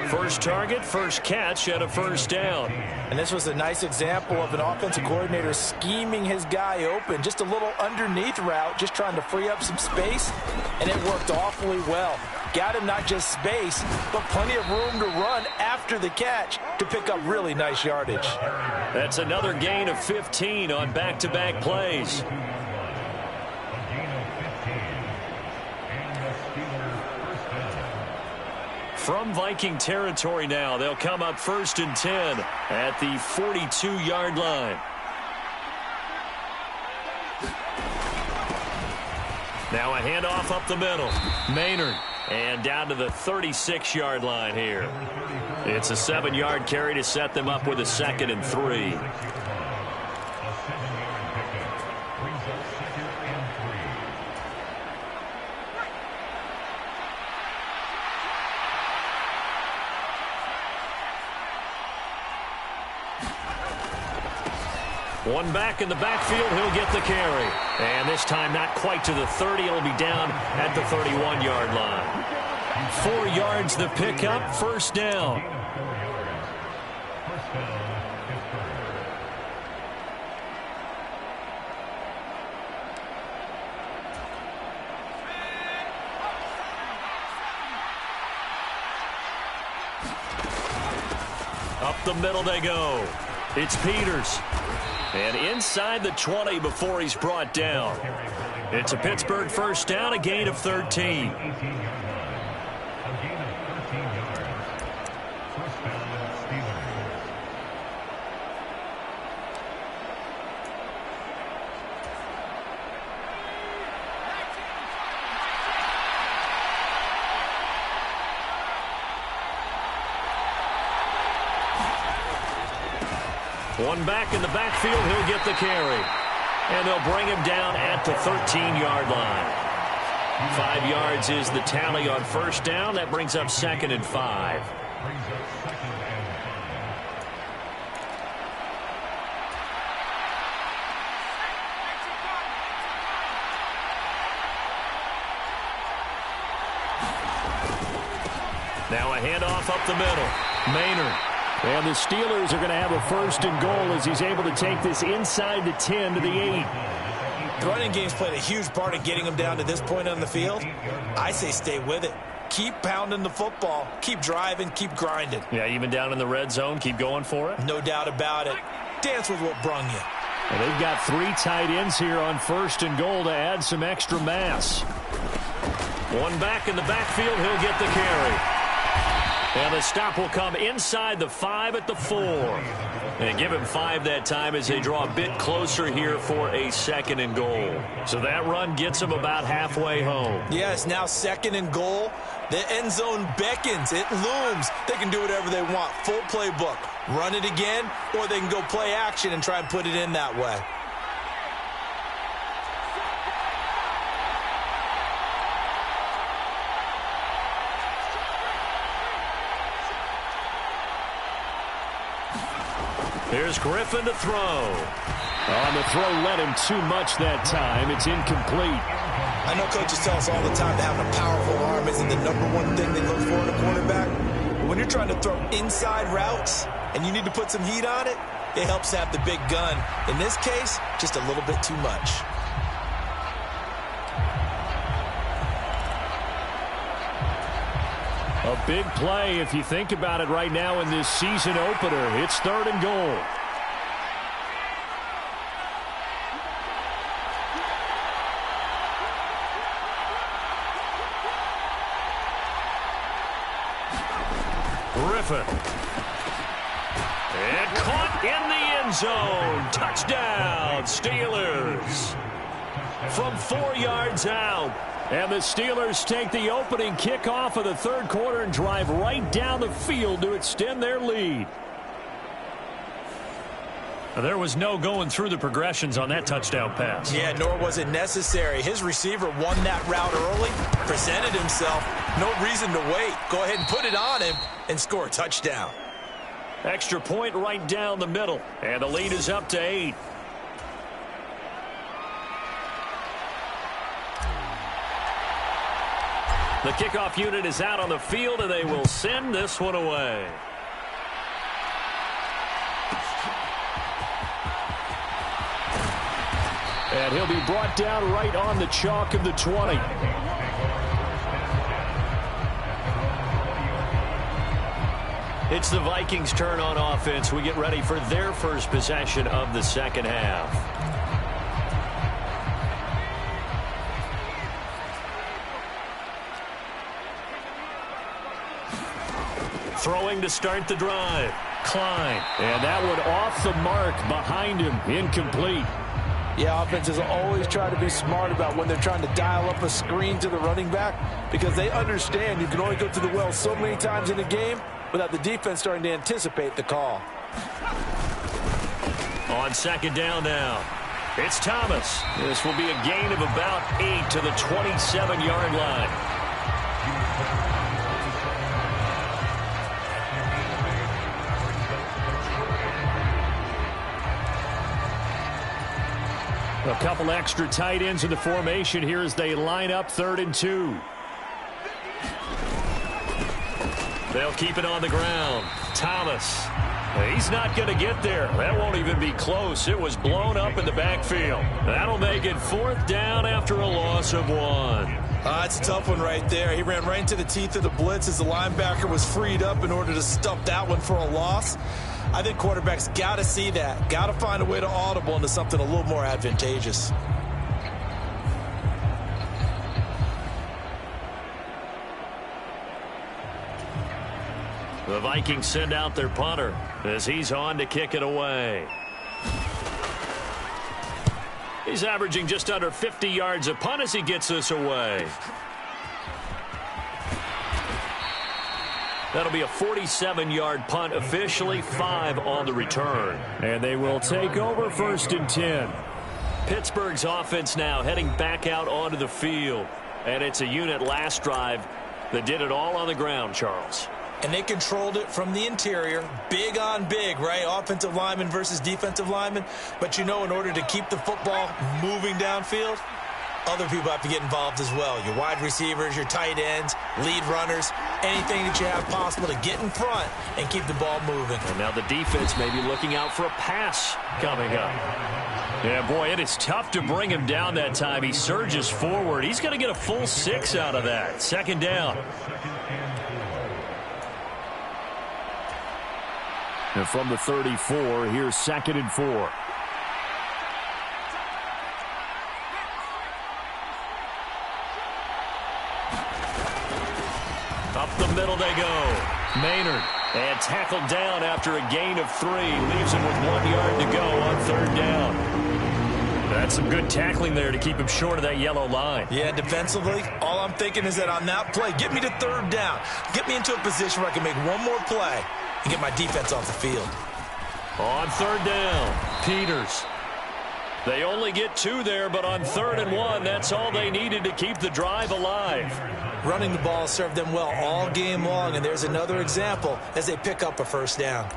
First target, first catch, and a first down. And this was a nice example of an offensive coordinator scheming his guy open. Just a little underneath route, just trying to free up some space, and it worked awfully well. Got him not just space, but plenty of room to run after the catch to pick up really nice yardage. That's another gain of 15 on back-to-back plays. From Viking territory now, they'll come up 1st and 10 at the 42-yard line. Now a handoff up the middle. Maynard, and down to the 36-yard line here. It's a 7-yard carry to set them up with a 2nd and 3. One back in the backfield, he'll get the carry. And this time not quite to the 30, it'll be down at the 31-yard line. 4 yards the pickup, first down. Up the middle they go. It's Peters. And inside the 20 before he's brought down. It's a Pittsburgh first down, a gain of 13. One back in the backfield, he'll get the carry. And they'll bring him down at the 13-yard line. 5 yards is the tally on first down. That brings up 2nd and 5. Now a handoff up the middle. Maynard. And the Steelers are going to have a 1st and goal as he's able to take this inside the 10 to the 8. The running game's played a huge part in getting them down to this point on the field. I say stay with it. Keep pounding the football. Keep driving. Keep grinding. Yeah, even down in the red zone, keep going for it. No doubt about it. Dance with what brung you. And they've got 3 tight ends here on 1st and goal to add some extra mass. One back in the backfield, he'll get the carry. And the stop will come inside the 5 at the 4. And give him 5 that time as they draw a bit closer here for a 2nd and goal. So that run gets them about halfway home. Yes, now 2nd and goal. The end zone beckons. It looms. They can do whatever they want. Full playbook. Run it again, or they can go play action and try and put it in that way. Here's Griffin to throw. On the throw, led him too much that time. It's incomplete. I know coaches tell us all the time that having a powerful arm isn't the #1 thing they look for in a quarterback. But when you're trying to throw inside routes and you need to put some heat on it, it helps to have the big gun. In this case, just a little bit too much. A big play if you think about it right now in this season opener. It's 3rd and goal. Griffin. And caught in the end zone. Touchdown, Steelers. From 4 yards out. And the Steelers take the opening kickoff of the 3rd quarter and drive right down the field to extend their lead. There was no going through the progressions on that touchdown pass. Yeah, nor was it necessary. His receiver won that route early, presented himself. No reason to wait. Go ahead and put it on him and score a touchdown. Extra point right down the middle. And the lead is up to 8. The kickoff unit is out on the field, and they will send this one away. And he'll be brought down right on the chalk of the 20. It's the Vikings' turn on offense. We get ready for their first possession of the second half. Throwing to start the drive. Klein. And that one off the mark behind him. Incomplete. Yeah, offenses always try to be smart about when they're trying to dial up a screen to the running back because they understand you can only go to the well so many times in a game without the defense starting to anticipate the call. On second down now. It's Thomas. This will be a gain of about 8 to the 27-yard line. A couple extra tight ends in the formation here as they line up 3rd and 2. They'll keep it on the ground. Thomas. He's not going to get there. That won't even be close. It was blown up in the backfield. That'll make it 4th down after a loss of 1. It's a tough one right there. He ran right into the teeth of the blitz as the linebacker was freed up in order to stuff that one for a loss. I think quarterbacks got to see that. Got to find a way to audible into something a little more advantageous. The Vikings send out their punter as he's on to kick it away. He's averaging just under 50 yards a punt as he gets this away. That'll be a 47-yard punt, officially 5 on the return. And they will take over 1st and 10. Pittsburgh's offense now heading back out onto the field. And it's a unit last drive that did it all on the ground, Charles. And they controlled it from the interior. Big on big, right? Offensive lineman versus defensive lineman. But, you know, in order to keep the football moving downfield, other people have to get involved as well. Your wide receivers, your tight ends, lead runners, anything that you have possible to get in front and keep the ball moving. And now the defense may be looking out for a pass coming up. Yeah, boy, it is tough to bring him down that time. He surges forward. He's going to get a full 6 out of that. 2nd down. And from the 34, here's 2nd and 4. Up the middle they go. Maynard. And tackled down after a gain of 3. Leaves him with 1 yard to go on 3rd down. That's some good tackling there to keep him short of that yellow line. Yeah, defensively, all I'm thinking is that on that play, get me to 3rd down. Get me into a position where I can make one more play and get my defense off the field. On 3rd down, Peters. They only get 2 there, but on 3rd and 1, that's all they needed to keep the drive alive. Running the ball served them well all game long, and there's another example as they pick up a 1st down.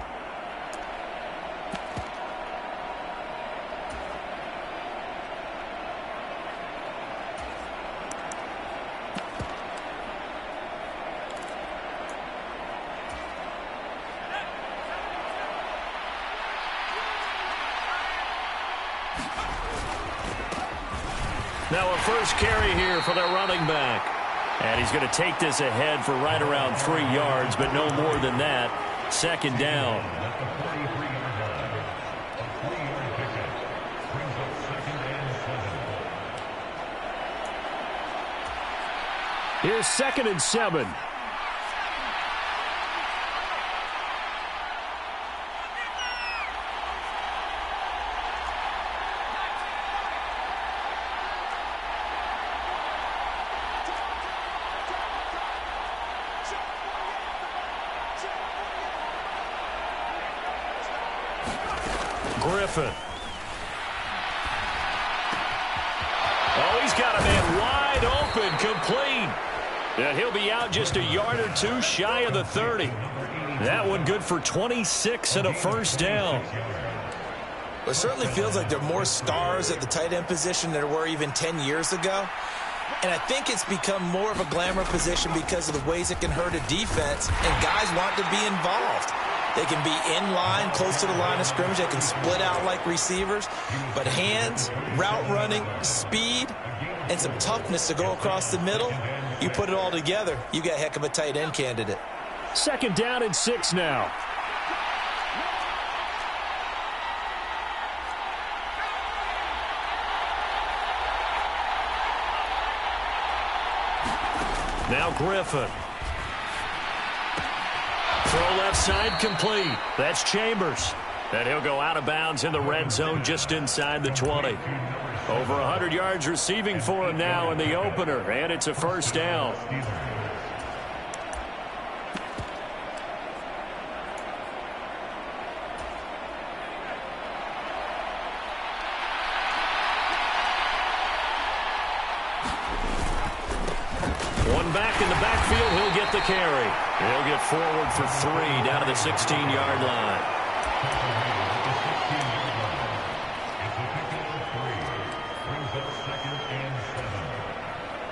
Now a first carry here for their running back. And he's going to take this ahead for right around 3 yards, but no more than that. Second down. Here's 2nd and 7. Griffin. Oh, he's got a man wide open, complete. And he'll be out just a yard or two shy of the 30. That one good for 26 and a first down. Well, it certainly feels like there are more stars at the tight end position than there were even 10 years ago. And I think it's become more of a glamour position because of the ways it can hurt a defense, and guys want to be involved. They can be in line, close to the line of scrimmage. They can split out like receivers. But hands, route running, speed, and some toughness to go across the middle, you put it all together, you got a heck of a tight end candidate. 2nd down and 6 now. Now Griffin. Throw left side complete. That's Chambers. And he'll go out of bounds in the red zone just inside the 20. Over 100 yards receiving for him now in the opener. And it's a first down. One back in the backfield, he'll get the carry. He'll get forward for 3 down to the 16-yard line.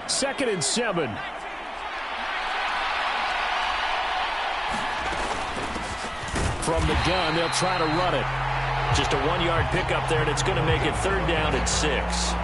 Second and 7. From the gun, they'll try to run it. Just a 1-yard pickup there, and it's going to make it 3rd down at 6.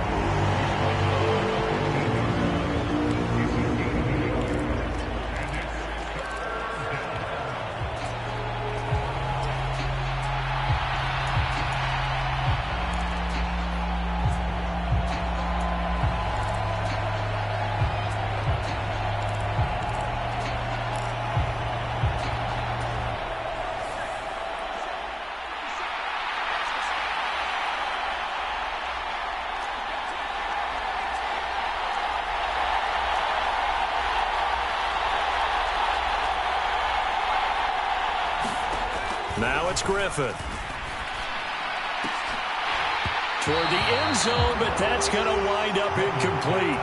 Now it's Griffin. Toward the end zone, but that's going to wind up incomplete.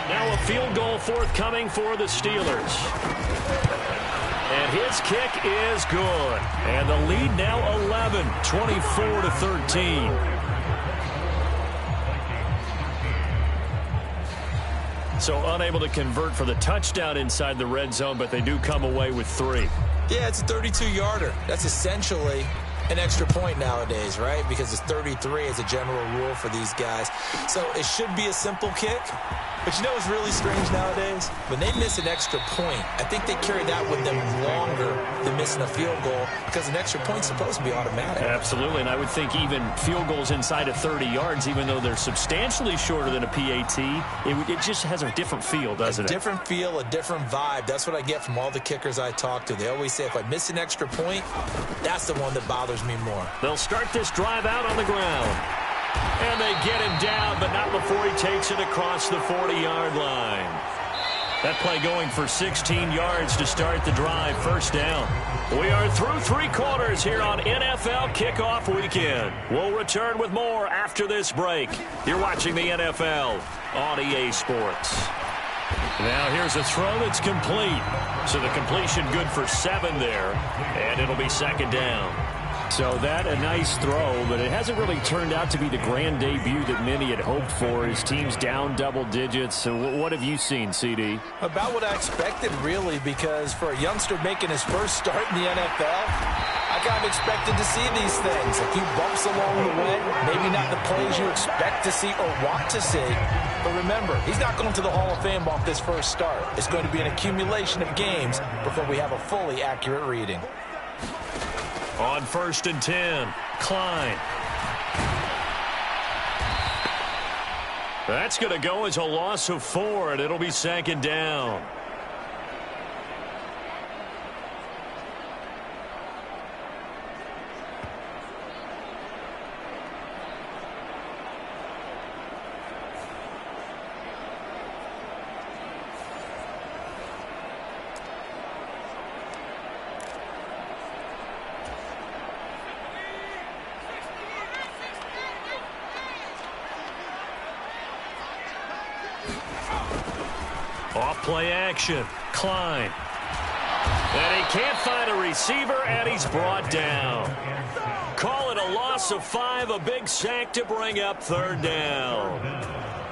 Now a field goal forthcoming for the Steelers. And his kick is good. And the lead now 11, 24-13. So unable to convert for the touchdown inside the red zone, but they do come away with 3. Yeah, it's a 32-yarder. That's essentially an extra point nowadays, right? Because it's 33 as a general rule for these guys. So it should be a simple kick. But you know what's really strange nowadays? When they miss an extra point, I think they carry that with them longer than missing a field goal because an extra point's supposed to be automatic. Absolutely, and I would think even field goals inside of 30 yards, even though they're substantially shorter than a PAT, it just has a different feel, doesn't it? A different feel, a different vibe. That's what I get from all the kickers I talk to. They always say if I miss an extra point, that's the one that bothers me more. They'll start this drive out on the ground. And they get him down, but not before he takes it across the 40-yard line. That play going for 16 yards to start the drive. First down. We are through 3 quarters here on NFL Kickoff Weekend. We'll return with more after this break. You're watching the NFL on EA Sports. Now here's a throw that's complete. So the completion good for 7 there. And it'll be second down. So that a nice throw, but it hasn't really turned out to be the grand debut that many had hoped for. His team's down double digits. So what have you seen, CD? About what I expected, really, because for a youngster making his first start in the NFL, I I've expected to see these things. A few bumps along the way, maybe not the plays you expect to see or want to see. But remember, he's not going to the Hall of Fame off this first start. It's going to be an accumulation of games before we have a fully accurate reading. On 1st and 10, Klein. That's going to go as a loss of 4, and it'll be 2nd down. Off-play action. Klein. And he can't find a receiver, and he's brought down. Call it a loss of 5, a big sack to bring up 3rd down.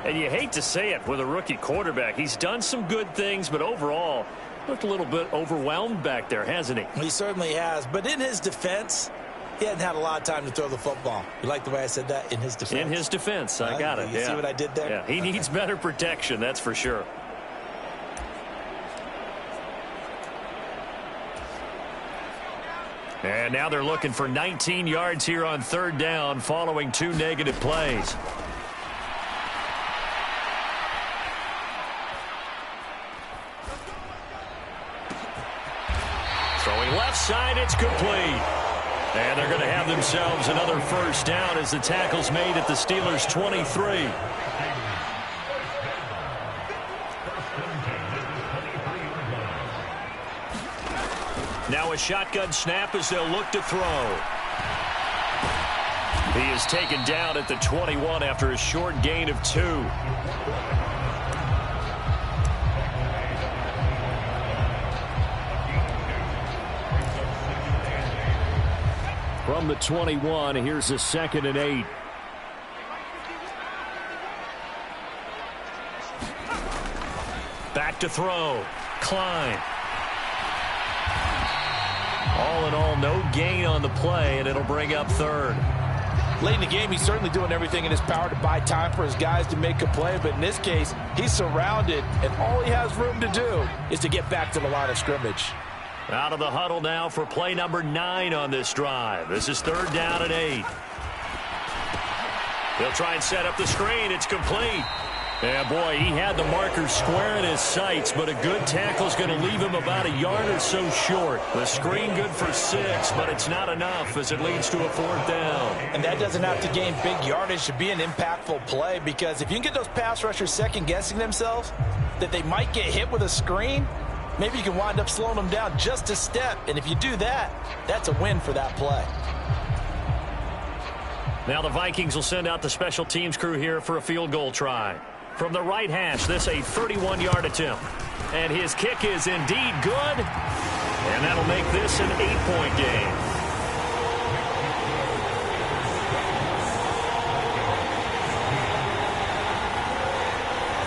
And you hate to say it with a rookie quarterback. He's done some good things, but overall, looked a little bit overwhelmed back there, hasn't he? He certainly has. But in his defense, he hadn't had a lot of time to throw the football. You like the way I said that? In his defense. In his defense. I got it. You see what I did there? Yeah, he needs better protection, that's for sure. And now they're looking for 19 yards here on 3rd down following 2 negative plays. Throwing left side, it's complete. And they're going to have themselves another 1st down as the tackle's made at the Steelers' 23. Now a shotgun snap as they'll look to throw. He is taken down at the 21 after a short gain of 2. From the 21, here's a 2nd and 8. Back to throw. Klein. All in all, no gain on the play, and it'll bring up 3rd. Late in the game, he's certainly doing everything in his power to buy time for his guys to make a play. But in this case, he's surrounded, and all he has room to do is to get back to the line of scrimmage. Out of the huddle now for play number 9 on this drive. This is 3rd down and 8. They'll try and set up the screen. It's complete. Yeah, boy, he had the marker square in his sights, but a good tackle is going to leave him about a yard or so short. The screen good for 6, but it's not enough as it leads to a 4th down. And that doesn't have to gain big yardage to be an impactful play, because if you can get those pass rushers second-guessing themselves that they might get hit with a screen, maybe you can wind up slowing them down just a step. And if you do that, that's a win for that play. Now the Vikings will send out the special teams crew here for a field goal try. From the right hash, this a 31-yard attempt. And his kick is indeed good. And that'll make this an 8-point game.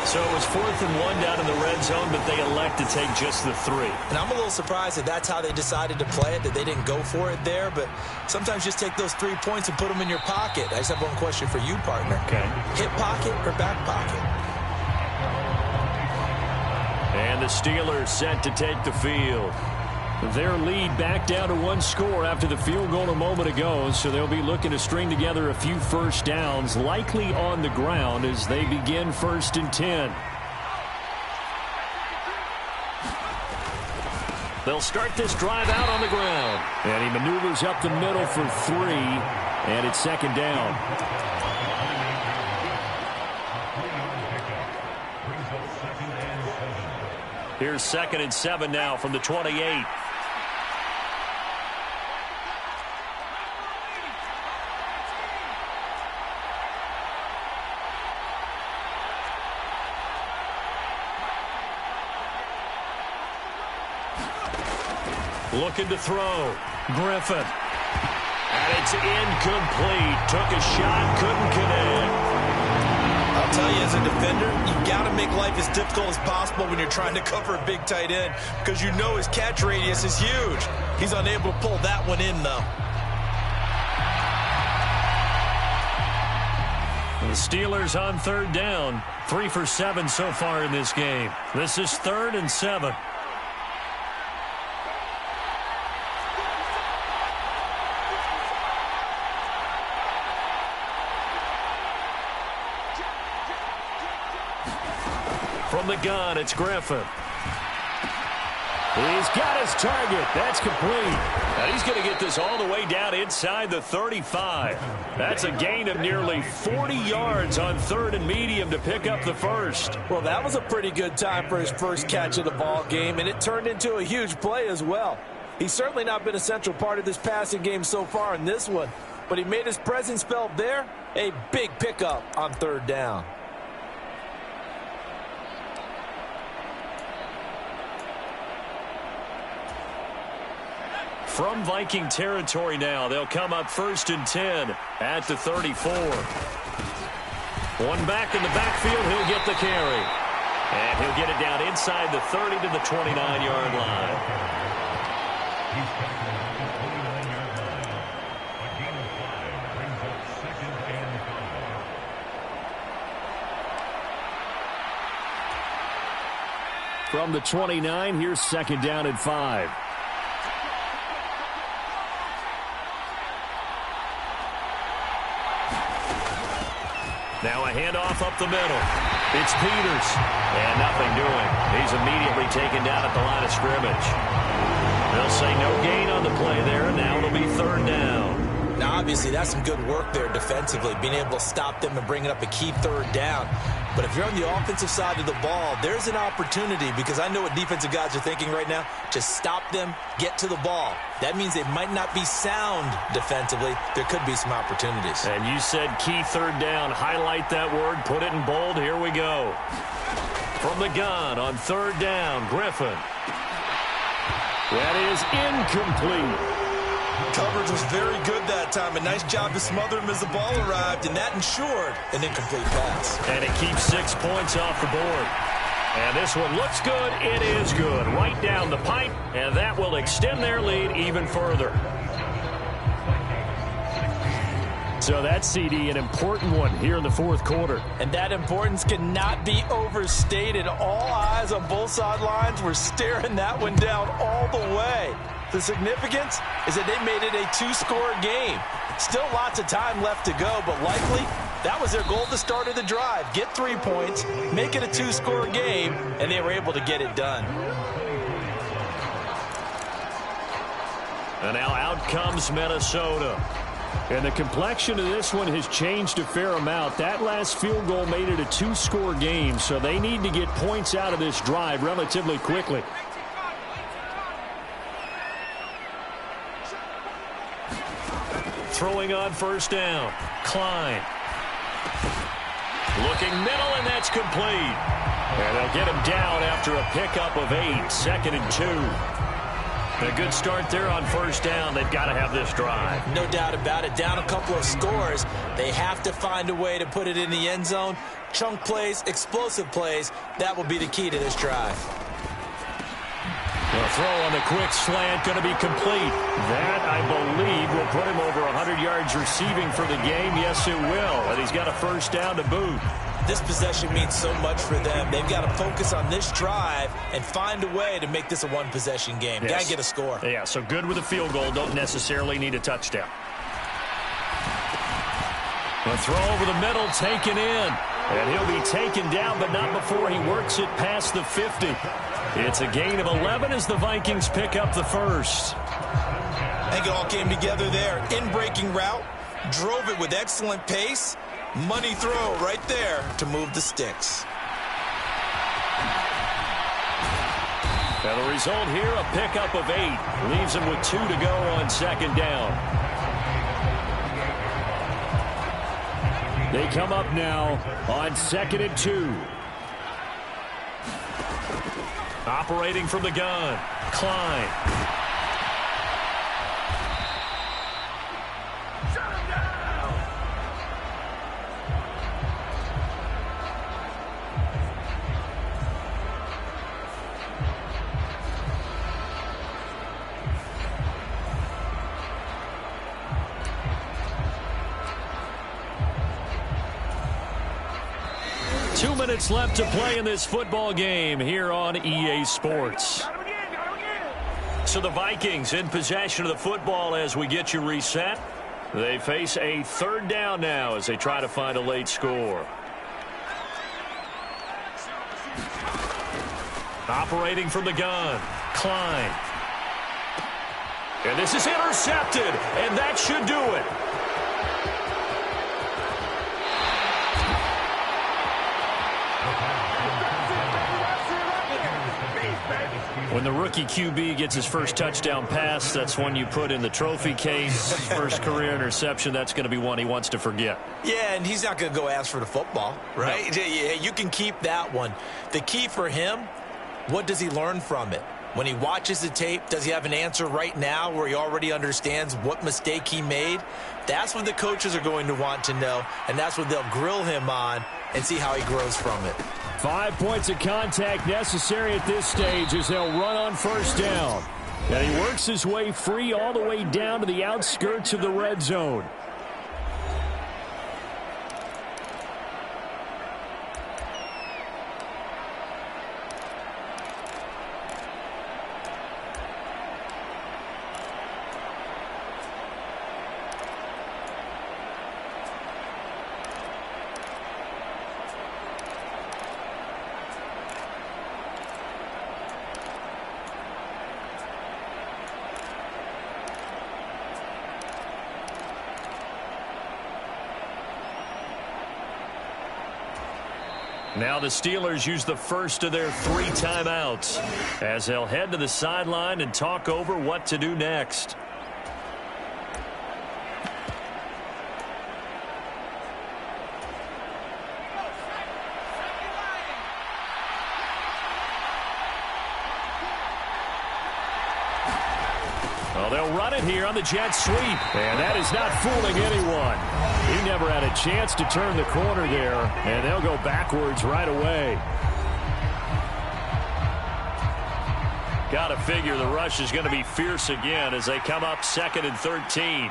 So it was 4th and 1 down in the red zone, but they elect to take just the 3. And I'm a little surprised that that's how they decided to play it, that they didn't go for it there. But sometimes just take those 3 points and put them in your pocket. I just have one question for you, partner. Okay. Hip pocket or back pocket? And the Steelers set to take the field. Their lead back down to 1 score after the field goal a moment ago, so they'll be looking to string together a few 1st downs, likely on the ground as they begin 1st and 10. They'll start this drive out on the ground. And he maneuvers up the middle for 3, and it's 2nd down. Here's 2nd and 7 now from the 28. Looking to throw. Griffin. And it's incomplete. Took a shot, couldn't connect. I'll tell you, as a defender, you've got to make life as difficult as possible when you're trying to cover a big tight end because you know his catch radius is huge. He's unable to pull that one in, though. The Steelers on third down. 3 for 7 so far in this game. This is 3rd and 7. From the gun, it's Griffin. He's got his target. That's complete. Now he's going to get this all the way down inside the 35. That's a gain of nearly 40 yards on 3rd and medium to pick up the first. Well, that was a pretty good time for his first catch of the ball game, and it turned into a huge play as well. He's certainly not been a central part of this passing game so far in this one, but he made his presence felt there. A big pickup on 3rd down. From Viking territory now, they'll come up 1st and 10 at the 34. One back in the backfield, he'll get the carry. And he'll get it down inside the 30 to the 29-yard line. From the 29, here's 2nd down and 5. Now a handoff up the middle. It's Peters. And nothing doing. He's immediately taken down at the line of scrimmage. They'll say no gain on the play there. Now it'll be 3rd down. Now, obviously, that's some good work there defensively, being able to stop them and bringing up a key 3rd down. But if you're on the offensive side of the ball, there's an opportunity because I know what defensive guys are thinking right now. Just stop them, get to the ball. That means they might not be sound defensively. There could be some opportunities. And you said key 3rd down. Highlight that word. Put it in bold. Here we go. From the gun on 3rd down, Griffin. That is incomplete. Coverage was very good that time. A nice job to smother him as the ball arrived, and that ensured an incomplete pass. And it keeps 6 points off the board. And this one looks good. It is good. Right down the pipe, and that will extend their lead even further. So that CD, an important one here in the 4th quarter. And that importance cannot be overstated. All eyes on both sidelines were staring that one down all the way. The significance is that they made it a 2-score game. Still lots of time left to go, but likely that was their goal at the start of the drive. Get 3 points, make it a 2-score game, and they were able to get it done. And now out comes Minnesota. And the complexion of this one has changed a fair amount. That last field goal made it a 2-score game, so they need to get points out of this drive relatively quickly. Throwing on 1st down. Klein. Looking middle, and that's complete. And they'll get him down after a pickup of 8. 2nd and 2. A good start there on 1st down. They've got to have this drive. No doubt about it. Down a couple of scores. They have to find a way to put it in the end zone. Chunk plays, explosive plays. That will be the key to this drive. The throw on the quick slant going to be complete. That, I believe, will put him over 100 yards receiving for the game. Yes, it will. And he's got a 1st down to boot. This possession means so much for them. They've got to focus on this drive and find a way to make this a one-possession game. Yes. Got to get a score. Yeah, so good with a field goal. Don't necessarily need a touchdown. The throw over the middle, taken in. And he'll be taken down, but not before he works it past the 50. It's a gain of 11 as the Vikings pick up the first. I think it all came together there. In-breaking route, drove it with excellent pace. Money throw right there to move the sticks. And the result here, a pickup of 8. Leaves him with 2 to go on 2nd down. They come up now on 2nd and 2. Operating from the gun, Klein. 2 minutes left to play in this football game here on EA Sports. So the Vikings in possession of the football as we get you reset. They face a third down now as they try to find a late score. Operating from the gun, Klein. And this is intercepted, and that should do it. When the rookie QB gets his first touchdown pass, that's one you put in the trophy case. First career interception, that's going to be one he wants to forget. Yeah, and he's not going to go ask for the football, right? No. You can keep that one. The key for him, what does he learn from it? When he watches the tape, does he have an answer right now where he already understands what mistake he made? That's what the coaches are going to want to know, and that's what they'll grill him on and see how he grows from it. 5 points of contact necessary at this stage as they'll run on first down. And he works his way free all the way down to the outskirts of the red zone. Now the Steelers use the first of their 3 timeouts as they'll head to the sideline and talk over what to do next. Well, they'll run it here on the jet sweep, and that is not fooling anyone. He never had a chance to turn the corner there, and they'll go backwards right away. Got to figure the rush is going to be fierce again as they come up 2nd and 13.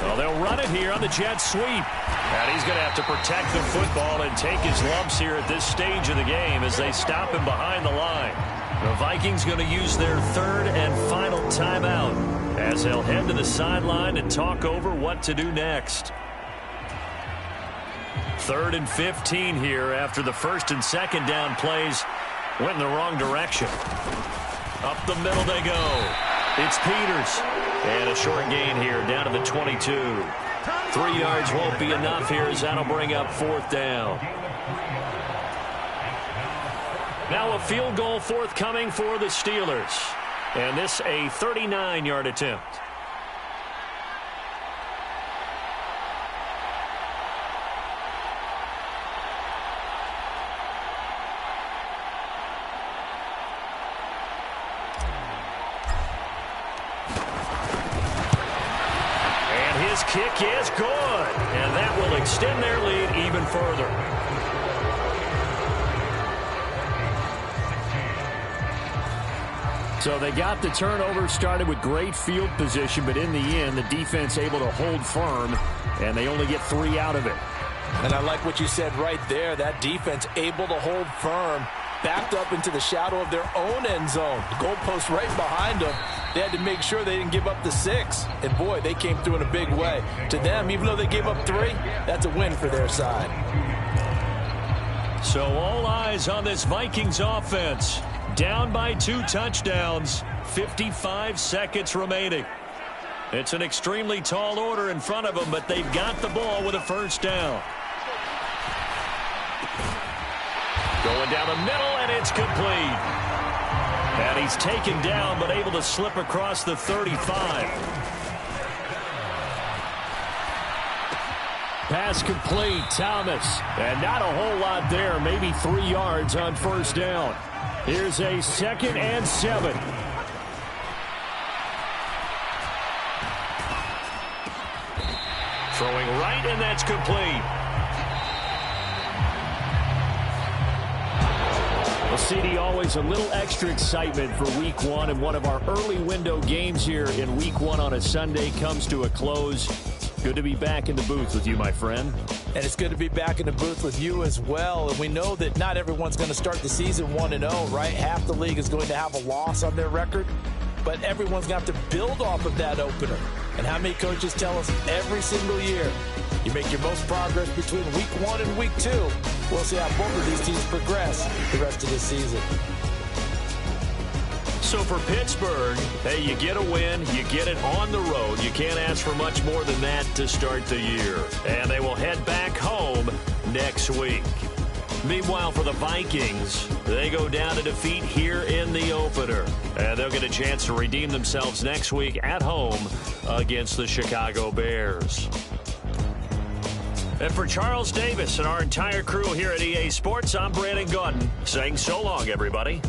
Well, they'll run it here on the jet sweep. And he's going to have to protect the football and take his lumps here at this stage of the game as they stop him behind the line. The Vikings going to use their 3rd and final timeout as they'll head to the sideline and talk over what to do next. 3rd and 15 here after the 1st and 2nd down plays went in the wrong direction. Up the middle they go. It's Peters. And a short gain here down to the 22. 3 yards won't be enough here as that'll bring up 4th down. Now a field goal forthcoming for the Steelers. And this a 39-yard attempt. Kick is good, and that will extend their lead even further. So they got the turnover started with great field position, but in the end, the defense able to hold firm, and they only get 3 out of it. And I like what you said right there. That defense able to hold firm, backed up into the shadow of their own end zone. The goalpost right behind them. They had to make sure they didn't give up the 6. And, boy, they came through in a big way. To them, even though they gave up 3, that's a win for their side. So all eyes on this Vikings offense. Down by 2 touchdowns. 55 seconds remaining. It's an extremely tall order in front of them, but they've got the ball with a first down. Going down the middle, and it's complete. And he's taken down, but able to slip across the 35. Pass complete, Thomas. And not a whole lot there, maybe 3 yards on first down. Here's a 2nd and 7. Throwing right, and that's complete. Well, CD, always a little extra excitement for Week 1, and one of our early window games here in Week 1 on a Sunday comes to a close. Good to be back in the booth with you, my friend. And it's good to be back in the booth with you as well. And we know that not everyone's going to start the season 1-0, right? Half the league is going to have a loss on their record. But everyone's going to have to build off of that opener. And how many coaches tell us every single year, you make your most progress between Week 1 and Week 2. We'll see how both of these teams progress the rest of this season. So for Pittsburgh, hey, you get a win, you get it on the road. You can't ask for much more than that to start the year. And they will head back home next week. Meanwhile, for the Vikings, they go down to defeat here in the opener. And they'll get a chance to redeem themselves next week at home against the Chicago Bears. And for Charles Davis and our entire crew here at EA Sports, I'm Brandon Gaudin saying so long, everybody.